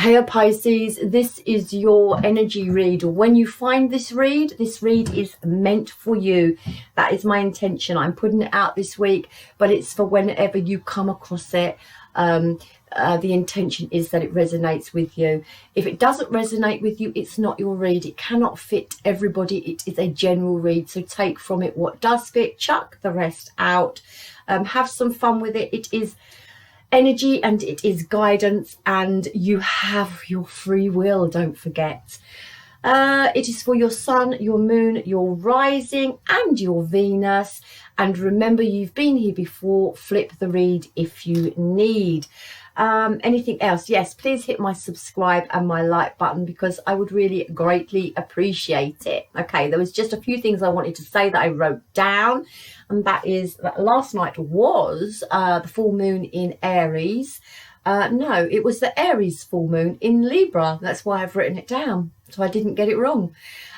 Okay, Pisces, this is your energy read. When you find this read is meant for you. That is my intention. I'm putting it out this week, but it's for whenever you come across it. The intention is that it resonates with you. If it doesn't resonate with you, it's not your read. It cannot fit everybody. It is a general read, so take from it what does fit, chuck the rest out. Have some fun with it. It is energy and it is guidance, and you have your free will, don't forget. It is for your sun, your moon, your rising and your Venus. And remember, you've been here before. Flip the read if you need. Anything else? Yes, please hit my subscribe and my like button, because I would really greatly appreciate it. Okay, there was just a few things I wanted to say that I wrote down, and that is that last night was the full moon in Aries. No, it was the Aries full moon in Libra. That's why I've written it down, so I didn't get it wrong.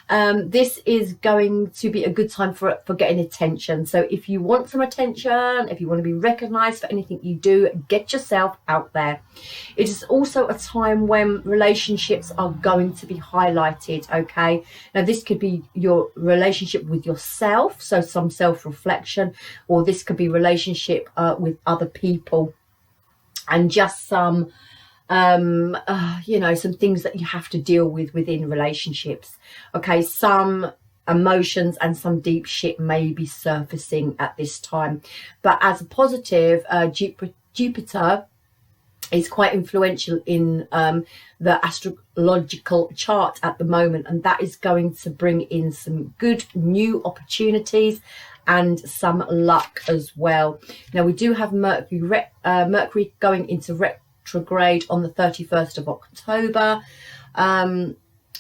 This is going to be a good time for getting attention. So if you want some attention, if you want to be recognized for anything you do, get yourself out there. It is also a time when relationships are going to be highlighted. Okay, now this could be your relationship with yourself, so some self-reflection, or this could be relationship with other people, and just some you know, some things that you have to deal with within relationships. Okay, some emotions and some deep shit may be surfacing at this time, but as a positive, Jupiter is quite influential in the astrological chart at the moment, and that is going to bring in some good new opportunities and some luck as well. Now we do have Mercury going into retrograde on the 31st of October.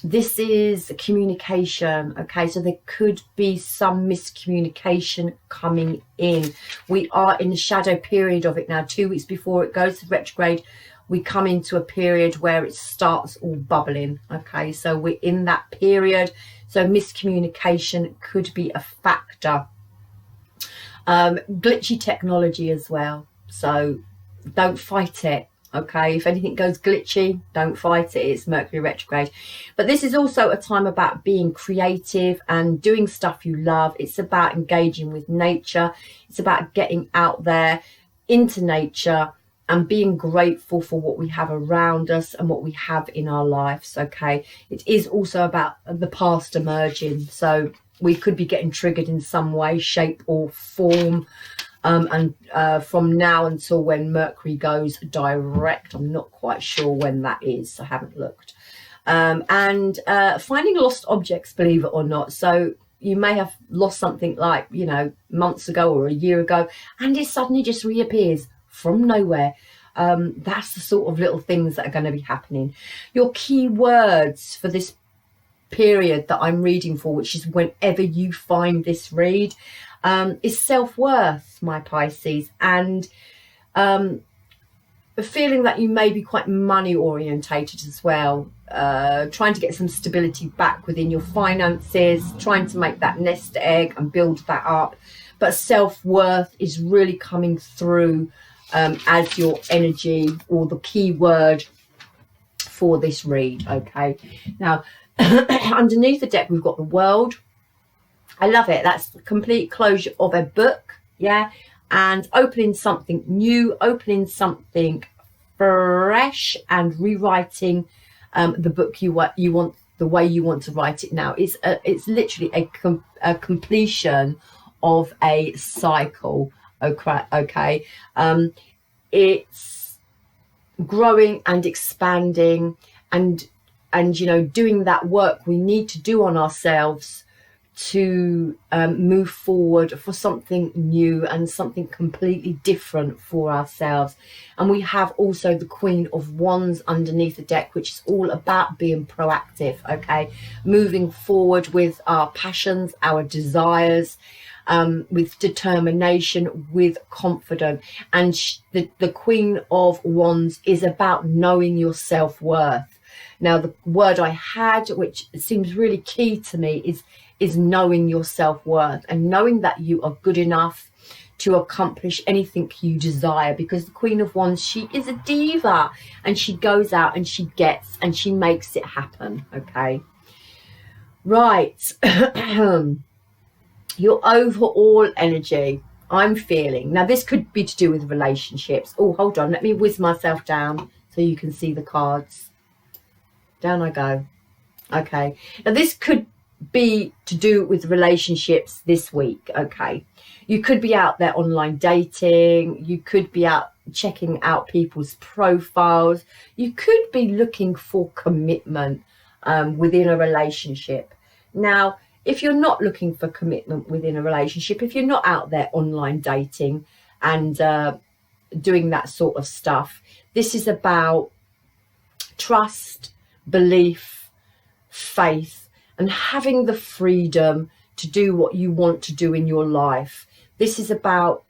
This is communication. Okay, so there could be some miscommunication coming in. We are in the shadow period of it now. 2 weeks before it goes to retrograde, we come into a period where it starts all bubbling. Okay, so we're in that period, so miscommunication could be a factor. Glitchy technology as well, so don't fight it. Okay, if anything goes glitchy, don't fight it. It's Mercury retrograde. But this is also a time about being creative and doing stuff you love. It's about engaging with nature. It's about getting out there into nature and being grateful for what we have around us and what we have in our lives. Okay, it is also about the past emerging, so we could be getting triggered in some way, shape or form. And from now until when Mercury goes direct, I'm not quite sure when that is, I haven't looked. And finding lost objects, believe it or not. So you may have lost something like, you know, months ago or a year ago, and it suddenly just reappears from nowhere. That's the sort of little things that are going to be happening. Your key words for this period that I'm reading for, which is whenever you find this read, is self-worth, my Pisces, and the feeling that you may be quite money orientated as well, trying to get some stability back within your finances, trying to make that nest egg and build that up. But self-worth is really coming through as your energy, or the key word for this read. Okay, now underneath the deck we've got the World. I love it. That's the complete closure of a book, yeah, and opening something new, opening something fresh, and rewriting the book you want, the way you want to write it now. It's literally a completion of a cycle. Okay, it's growing and expanding, and you know, doing that work we need to do on ourselves to move forward for something new and something completely different for ourselves. And we have also the Queen of Wands underneath the deck, which is all about being proactive. Okay, moving forward with our passions, our desires, with determination, with confidence. And the Queen of Wands is about knowing your self-worth. Now the word I had, which seems really key to me, is knowing your self-worth, and knowing that you are good enough to accomplish anything you desire, because the Queen of Wands, she is a diva, and she goes out and she gets and she makes it happen. Okay, right. Your overall energy, I'm feeling, now this could be to do with relationships. Oh, hold on, let me whiz myself down so you can see the cards. Down I go. Okay, now this could be to do with relationships this week. Okay, you could be out there online dating, you could be out checking out people's profiles, you could be looking for commitment within a relationship. Now, if you're not looking for commitment within a relationship, if you're not out there online dating and doing that sort of stuff, this is about trust, belief, faith, and having the freedom to do what you want to do in your life. This is about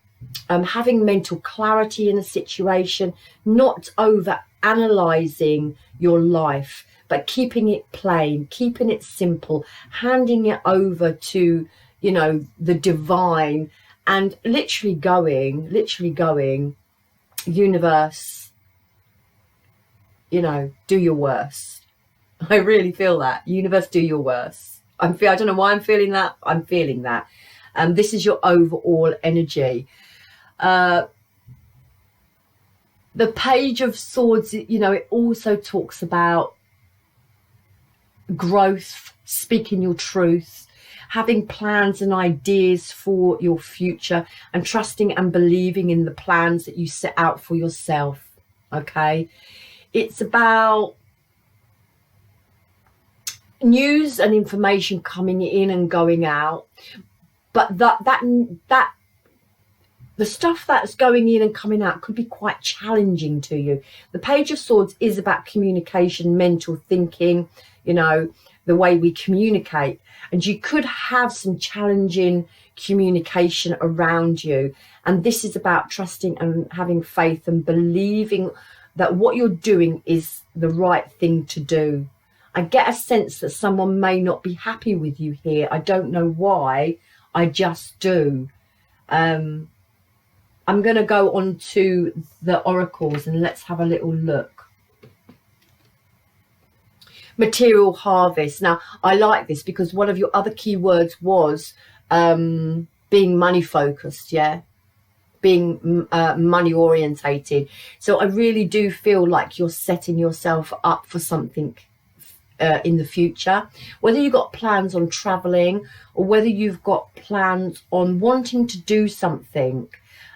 having mental clarity in a situation, not over analyzing your life, but keeping it plain, keeping it simple, handing it over to, you know, the divine, and literally going, universe, you know, do your worst. I really feel that. Universe, do your worst. I don't know why I'm feeling that. I'm feeling that. This is your overall energy. The Page of Swords, you know, it also talks about growth, speaking your truth, having plans and ideas for your future, and trusting and believing in the plans that you set out for yourself. Okay, it's about news and information coming in and going out, but that the stuff that's going in and coming out could be quite challenging to you. The Page of Swords is about communication, mental thinking, you know, the way we communicate, and you could have some challenging communication around you, and this is about trusting and having faith and believing that what you're doing is the right thing to do. I get a sense that someone may not be happy with you here. I don't know why, I just do. I'm going to go on to the oracles and let's have a little look. Material harvest. Now, I like this because one of your other keywords was being money focused, yeah? Being money orientated. So I really do feel like you're setting yourself up for something in the future, whether you've got plans on traveling or whether you've got plans on wanting to do something,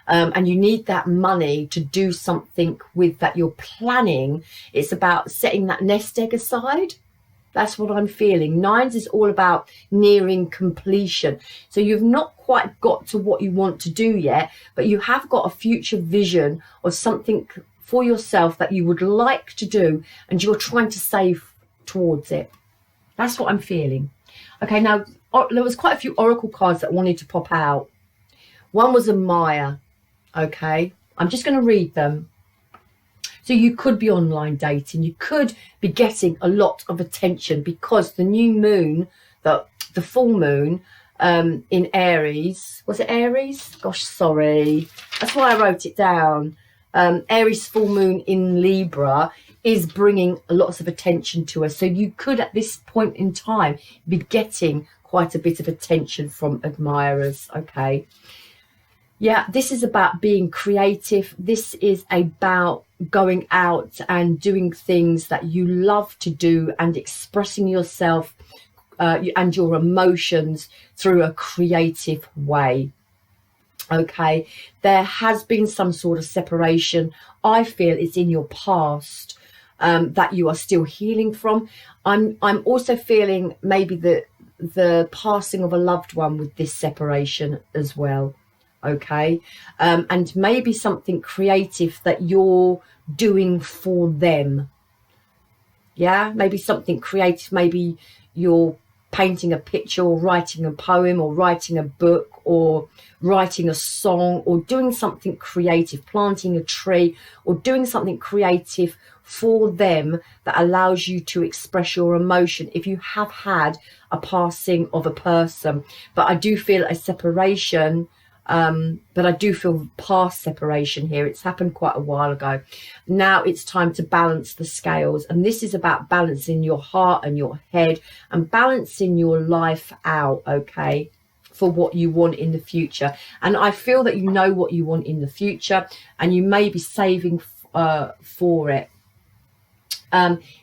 and you need that money to do something with that you're planning. It's about setting that nest egg aside. That's what I'm feeling. Nines is all about nearing completion. So you've not quite got to what you want to do yet, but you have got a future vision of something for yourself that you would like to do, and you're trying to save towards it. That's what I'm feeling. Okay, now there was quite a few oracle cards that wanted to pop out. One was admire. Okay, I'm just going to read them. So you could be online dating, you could be getting a lot of attention because the new moon, the full moon in Aries, was it Aries? Gosh, sorry, that's why I wrote it down. Aries full moon in Libra is bringing lots of attention to us. So you could at this point in time be getting quite a bit of attention from admirers. Okay. Yeah, this is about being creative. This is about going out and doing things that you love to do and expressing yourself and your emotions through a creative way. Okay, there has been some sort of separation. I feel it's in your past that you are still healing from. I'm also feeling maybe the passing of a loved one with this separation as well. Okay, and maybe something creative that you're doing for them. Yeah, maybe something creative. Maybe you're painting a picture or writing a poem or writing a book or writing a song or doing something creative, planting a tree or doing something creative for them that allows you to express your emotion if you have had a passing of a person. But I do feel a separation But I do feel past separation here. It's happened quite a while ago. Now it's time to balance the scales, and this is about balancing your heart and your head and balancing your life out, okay, for what you want in the future. And I feel that you know what you want in the future, and you may be saving for it.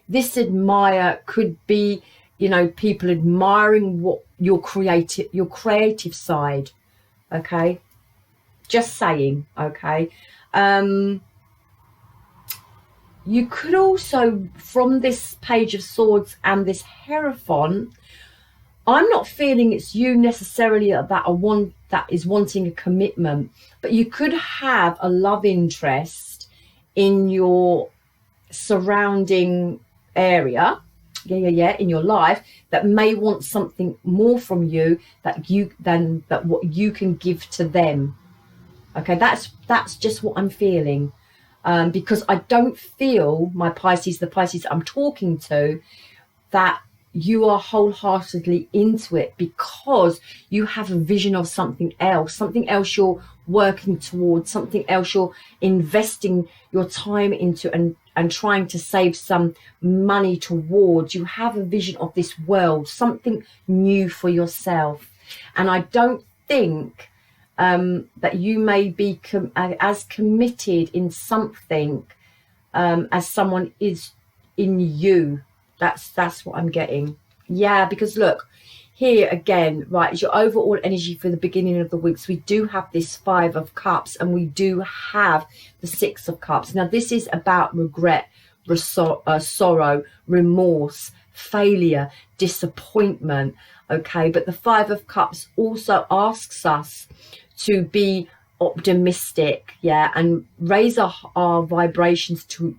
This admire could be, you know, people admiring what your creative side, okay, just saying, okay. You could also, from this Page of Swords and this Hierophant, I'm not feeling it's you necessarily that is wanting a commitment, but you could have a love interest in your surrounding area, in your life, that may want something more from you than what you can give to them. Okay, that's just what I'm feeling, because I don't feel, my Pisces, the Pisces I'm talking to, that you are wholeheartedly into it, because you have a vision of something else you're working towards, something else you're investing your time into and trying to save some money towards. You have a vision of this world, something new for yourself. And I don't think that you may be as committed in something as someone is in you. That's what I'm getting. Yeah, because look, here again, right, is your overall energy for the beginning of the week. So we do have this 5 of Cups, and we do have the 6 of Cups. Now, this is about regret, sorrow, remorse, failure, disappointment, okay? But the 5 of Cups also asks us to be optimistic, yeah, and raise our vibrations to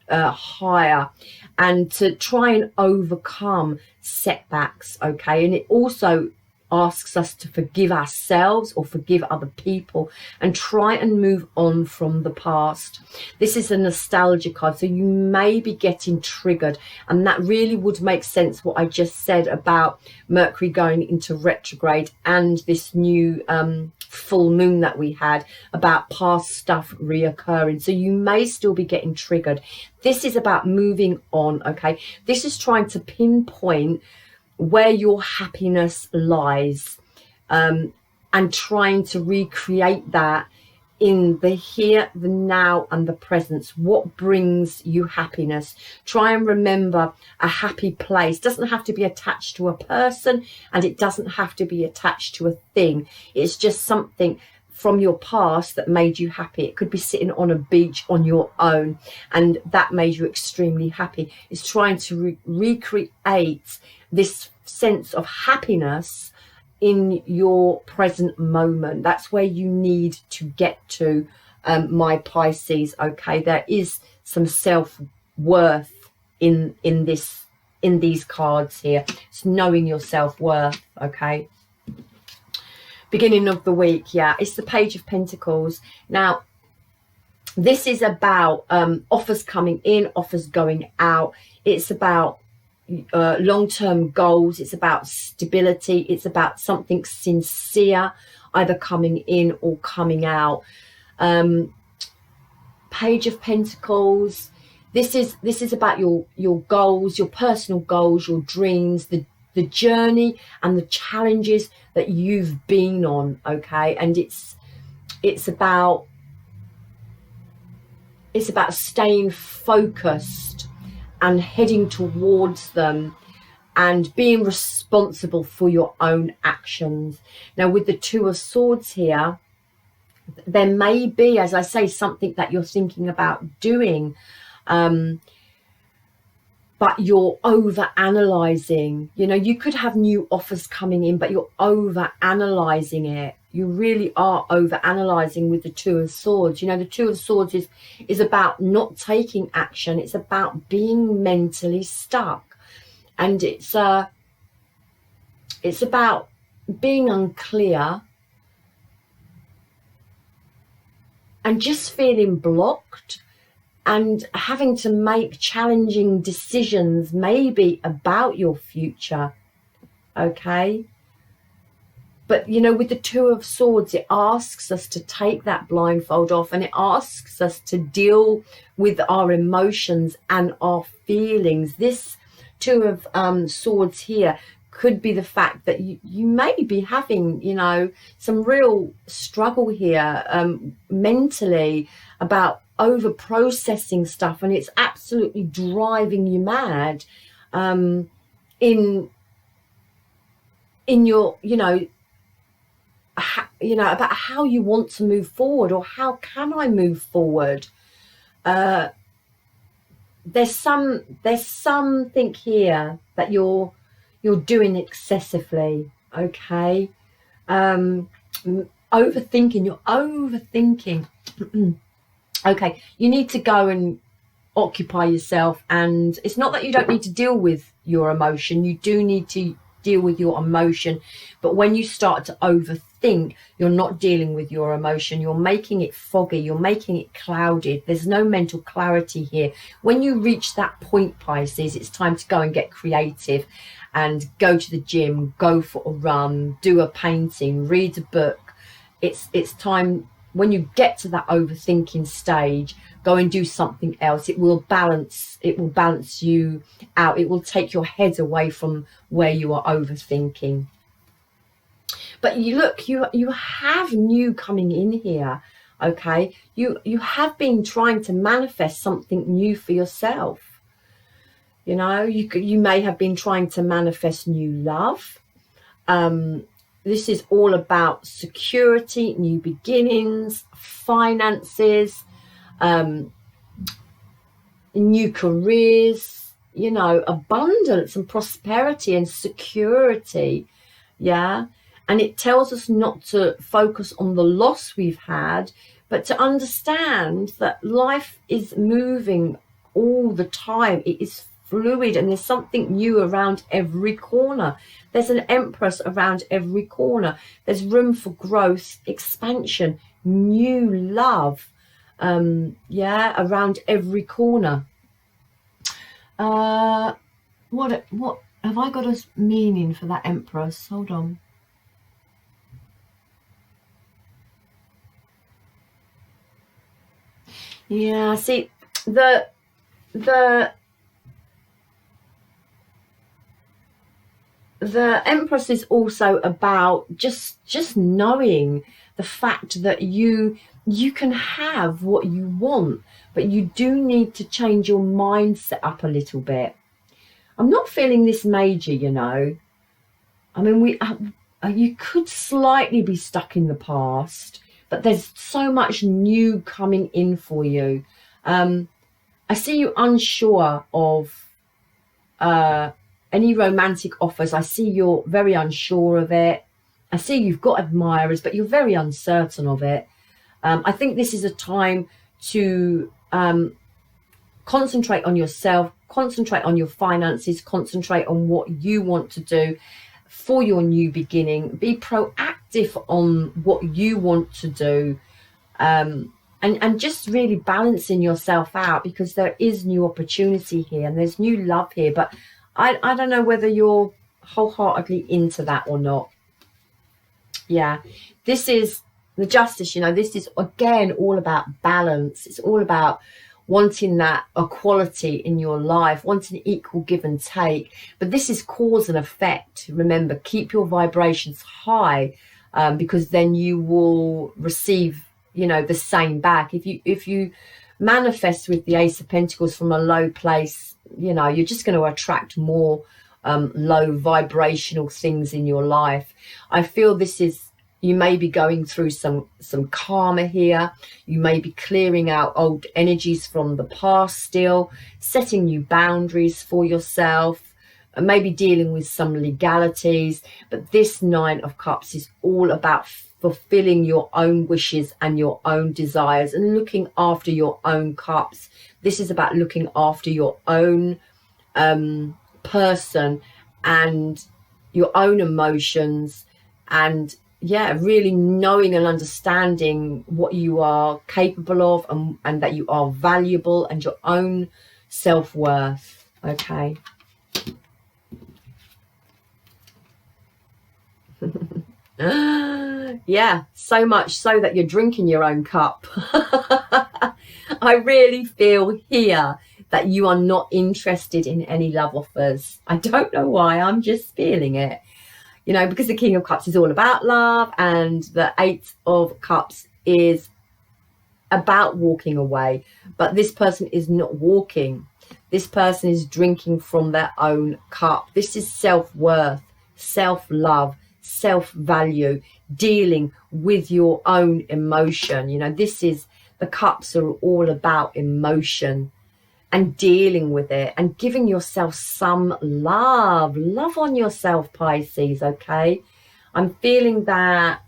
higher, and to try and overcome setbacks, okay? And it also asks us to forgive ourselves or forgive other people and try and move on from the past. This is a nostalgia card, so you may be getting triggered, and that really would make sense what I just said about Mercury going into retrograde and this new full moon that we had, about past stuff reoccurring. So you may still be getting triggered. This is about moving on, okay? This is trying to pinpoint where your happiness lies, and trying to recreate that in the here, the now, and the presence. What brings you happiness? Try and remember a happy place. Doesn't have to be attached to a person, and it doesn't have to be attached to a thing. It's just something from your past that made you happy. It could be sitting on a beach on your own, and that made you extremely happy. It's trying to recreate this sense of happiness in your present moment. That's where you need to get to, my Pisces, okay? There is some self-worth in these cards here. It's knowing your self-worth, okay? Beginning of the week, yeah, it's the Page of Pentacles. Now, this is about offers coming in, offers going out. It's about long-term goals. It's about stability. It's about something sincere, either coming in or coming out. Page of Pentacles. This is about your goals, your personal goals, your dreams, the journey and the challenges that you've been on, okay? And it's about staying focused and heading towards them and being responsible for your own actions. Now, with the 2 of Swords here, there may be, as I say, something that you're thinking about doing, but you're over analyzing. You know, you could have new offers coming in, but you're over analyzing it. You really are over analyzing with the 2 of Swords. You know, the 2 of Swords is about not taking action. It's about being mentally stuck, and it's about being unclear and just feeling blocked and having to make challenging decisions, maybe about your future, okay? But, you know, with the Two of Swords, it asks us to take that blindfold off, and it asks us to deal with our emotions and our feelings. This Two of Swords here could be the fact that you may be having, you know, some real struggle here mentally about over processing stuff, and it's absolutely driving you mad in your, you know, about how you want to move forward, or how can I move forward. There's something here that you're doing excessively, okay? Overthinking, you're overthinking. Okay, you need to go and occupy yourself, and it's not that you don't need to deal with your emotion. You do need to deal with your emotion, but when you start to overthink, you're not dealing with your emotion. You're making it foggy, you're making it clouded. There's no mental clarity here. When you reach that point, Pisces, it's time to go and get creative and go to the gym, go for a run, do a painting, read a book. It's time. When you get to that overthinking stage, go and do something else. It will balance you out. It will take your head away from where you are overthinking. But you look, you have new coming in here, okay? You have been trying to manifest something new for yourself. You know, you may have been trying to manifest new love. This is all about security, new beginnings, finances, new careers, you know, abundance and prosperity and security. Yeah. And it tells us not to focus on the loss we've had, but to understand that life is moving all the time. It is fluid, and there's something new around every corner. There's an Empress around every corner. There's room for growth, expansion, new love, around every corner. What have I got a meaning for that Empress? Hold on. Yeah, see, the Empress is also about just knowing the fact that you can have what you want, but you do need to change your mindset up a little bit. I'm not feeling this major, you know. I mean, you could slightly be stuck in the past, but there's so much new coming in for you. I see you unsure of any romantic offers. I see you're very unsure of it. I see you've got admirers, but you're very uncertain of it. I think this is a time to concentrate on yourself, concentrate on your finances, concentrate on what you want to do for your new beginning. Be proactive on what you want to do, and just really balancing yourself out, because there is new opportunity here and there's new love here. But I don't know whether you're wholeheartedly into that or not. Yeah, this is the Justice, you know. This is again all about balance. It's all about wanting that equality in your life, wanting equal give and take. But this is cause and effect. Remember, keep your vibrations high, because then you will receive, you know, the same back. If you manifest with the Ace of Pentacles from a low place, you know, you're just going to attract more low vibrational things in your life. I feel this is, you may be going through some karma here. You may be clearing out old energies from the past still, setting new boundaries for yourself, and maybe dealing with some legalities. But this Nine of Cups is all about fulfilling your own wishes and your own desires and looking after your own cups. This is about looking after your own person and your own emotions, and really knowing and understanding what you are capable of, and that you are valuable, and your own self-worth. Okay. Yeah, so much so that you're drinking your own cup. I really feel here that you are not interested in any love offers. I don't know why, I'm just feeling it. You know, because the King of Cups is all about love, and the Eight of Cups is about walking away. But this person is not walking. This person is drinking from their own cup. This is self-worth, self-love, self-value, dealing with your own emotion. You know, this is, the cups are all about emotion and dealing with it and giving yourself some love. Love on yourself, Pisces, okay? I'm feeling that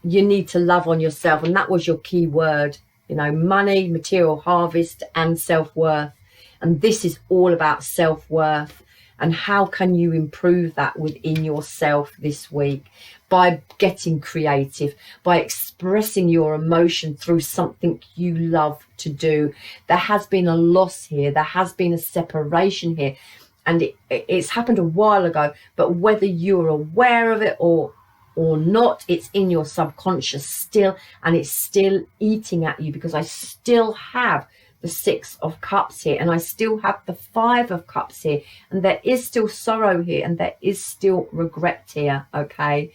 you need to love on yourself, and that was your key word. You know, money, material harvest, and self-worth. And this is all about self-worth. And how can you improve that within yourself this week? By getting creative, by expressing your emotion through something you love to do. There has been a loss here. There has been a separation here. And it's happened a while ago. But whether you're aware of it or not, it's in your subconscious still. And it's still eating at you, because I still have the Six of Cups here, and I still have the Five of Cups here, and there is still sorrow here, and there is still regret here, okay?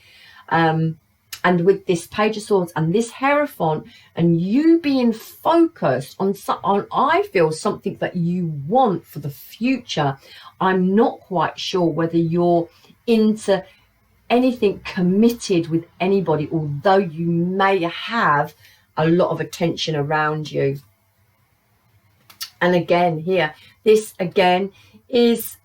And with this Page of Swords and this Hierophant, and you being focused on I feel something that you want for the future. I'm not quite sure whether you're into anything committed with anybody, although you may have a lot of attention around you. And again here, this again is,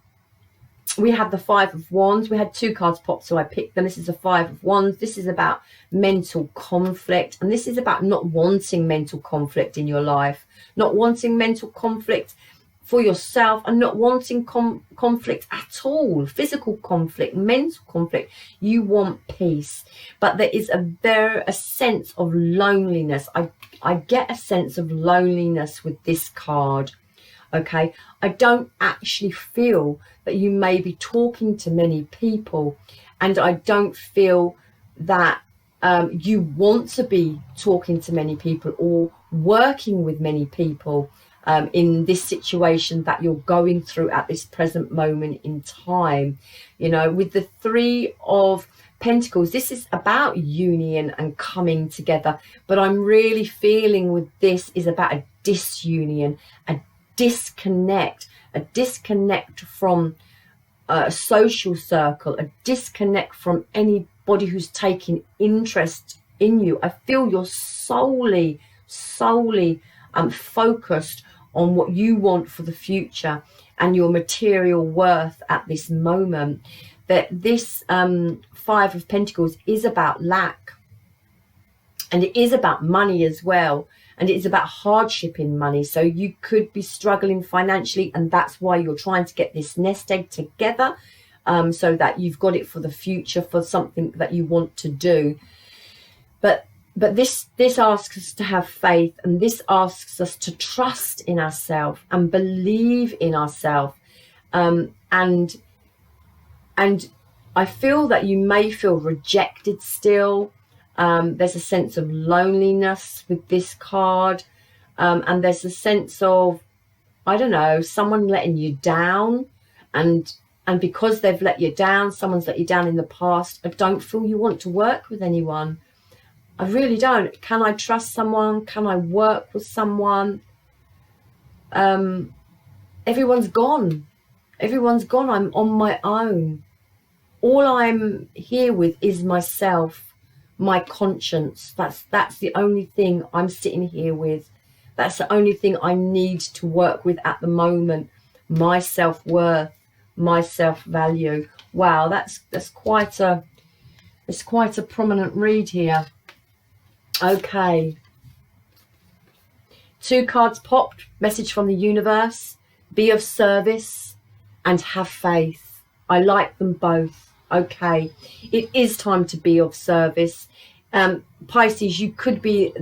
we have the Five of Wands. We had two cards pop, so I picked them. This is the Five of Wands. This is about mental conflict. And this is about not wanting mental conflict in your life. Not wanting mental conflict for yourself, and not wanting conflict at all. Physical conflict, mental conflict. You want peace. But there is a sense of loneliness. I get a sense of loneliness with this card. Okay, I don't actually feel that you may be talking to many people, and I don't feel that you want to be talking to many people or working with many people in this situation that you're going through at this present moment in time. You know, with the Three of Pentacles, this is about union and coming together, but I'm really feeling with this is about a disunion, a disconnect from a social circle, a disconnect from anybody who's taking interest in you. I feel you're solely focused on what you want for the future and your material worth at this moment. That this Five of Pentacles is about lack, and it is about money as well, and it's about hardship in money. So you could be struggling financially, and that's why you're trying to get this nest egg together, so that you've got it for the future, for something that you want to do. But this asks us to have faith, and this asks us to trust in ourselves and believe in ourselves, and I feel that you may feel rejected still. There's a sense of loneliness with this card. And there's a sense of, I don't know, someone letting you down. And because they've let you down, someone's let you down in the past, I don't feel you want to work with anyone. I really don't. Can I trust someone? Can I work with someone? Everyone's gone. Everyone's gone. I'm on my own. All I'm here with is myself, my conscience. That's the only thing I'm sitting here with. That's the only thing I need to work with at the moment. My self-worth, my self-value. Wow, that's quite a prominent read here. Okay. Two cards popped. Message from the universe. Be of service and have faith. I like them both. Okay, it is time to be of service. Pisces, you could be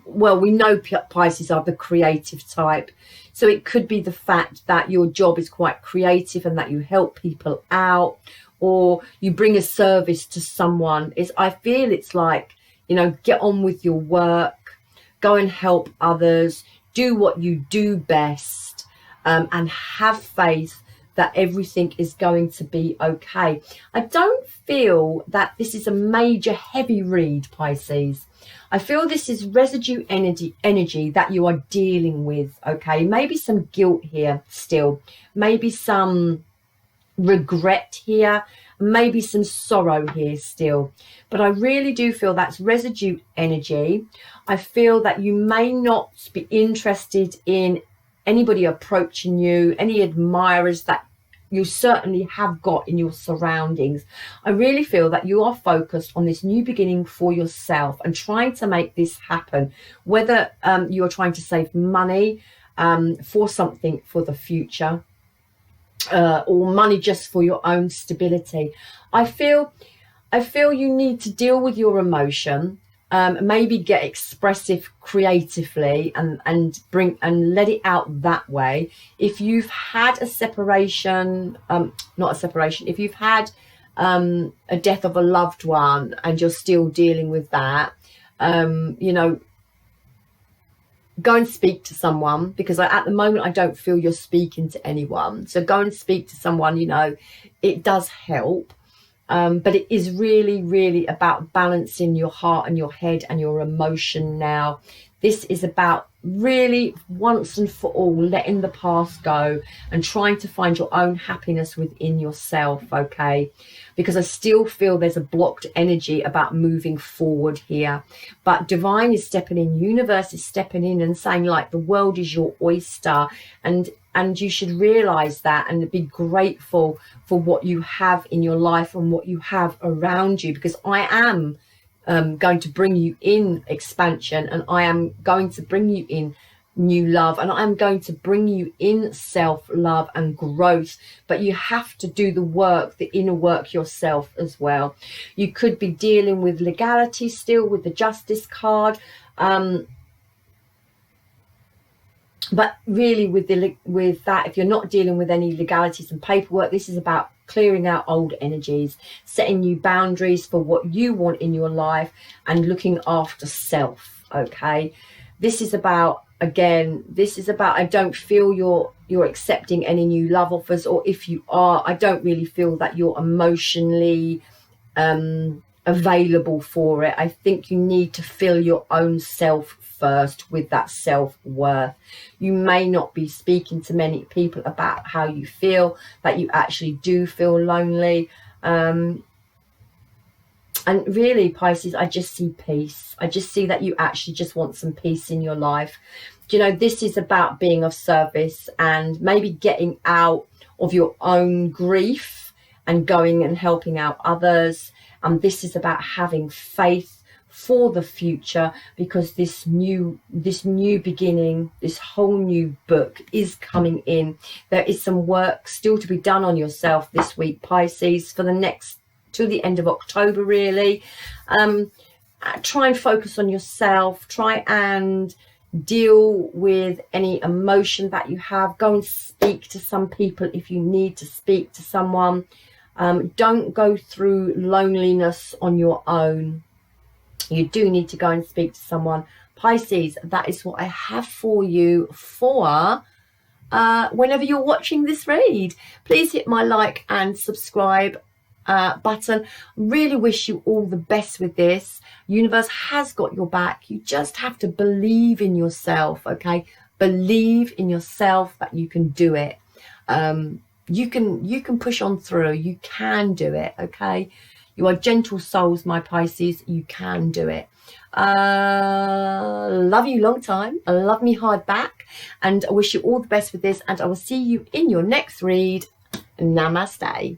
well, we know Pisces are the creative type, so it could be the fact that your job is quite creative and that you help people out, or you bring a service to someone. I feel it's like, you know, get on with your work, go and help others, do what you do best, and have faith that everything is going to be okay. I don't feel that this is a major heavy read, Pisces. I feel this is residue energy that you are dealing with, okay? Maybe some guilt here still, maybe some regret here, maybe some sorrow here still. But I really do feel that's residue energy. I feel that you may not be interested in anybody approaching you, any admirers that you certainly have got in your surroundings. I really feel that you are focused on this new beginning for yourself and trying to make this happen, whether you're trying to save money for something for the future, or money just for your own stability. I feel you need to deal with your emotion, maybe get expressive creatively and bring and let it out that way. If you've had a separation, if you've had a death of a loved one and you're still dealing with that, you know, go and speak to someone, because at the moment I don't feel you're speaking to anyone. So go and speak to someone, you know, it does help. But it is really, really about balancing your heart and your head and your emotion now. This is about really once and for all letting the past go and trying to find your own happiness within yourself, okay? Because I still feel there's a blocked energy about moving forward here. But divine is stepping in, universe is stepping in and saying, like, the world is your oyster, and you should realize that and be grateful for what you have in your life and what you have around you, because I am going to bring you in expansion, and I am going to bring you in new love, and I'm going to bring you in self-love and growth. But you have to do the work, the inner work yourself as well. You could be dealing with legality still with the Justice card, but really with that, if you're not dealing with any legalities and paperwork, this is about clearing out old energies, setting new boundaries for what you want in your life, and looking after self, okay? This is about, again, I don't feel you're accepting any new love offers, or if you are, I don't really feel that you're emotionally available for it. I think you need to fill your own self first with that self-worth. You may not be speaking to many people about how you feel, that you actually do feel lonely, and really, Pisces, I just see peace. I just see that you actually just want some peace in your life. You know, this is about being of service and maybe getting out of your own grief and going and helping out others. And this is about having faith for the future, because this new beginning, this whole new book is coming in. There is some work still to be done on yourself this week, Pisces, for the next till the end of October, really. Try and focus on yourself. Try and deal with any emotion that you have. Go and speak to some people if you need to speak to someone. Don't go through loneliness on your own. You do need to go and speak to someone. Pisces, that is what I have for you for whenever you're watching this read. Please hit my like and subscribe button. Really wish you all the best with this. Universe has got your back. You just have to believe in yourself, okay? Believe in yourself that you can do it. You can push on through. You can do it, okay? You are gentle souls, my Pisces. You can do it. Love you long time. Love me hard back. And I wish you all the best with this. And I will see you in your next read. Namaste.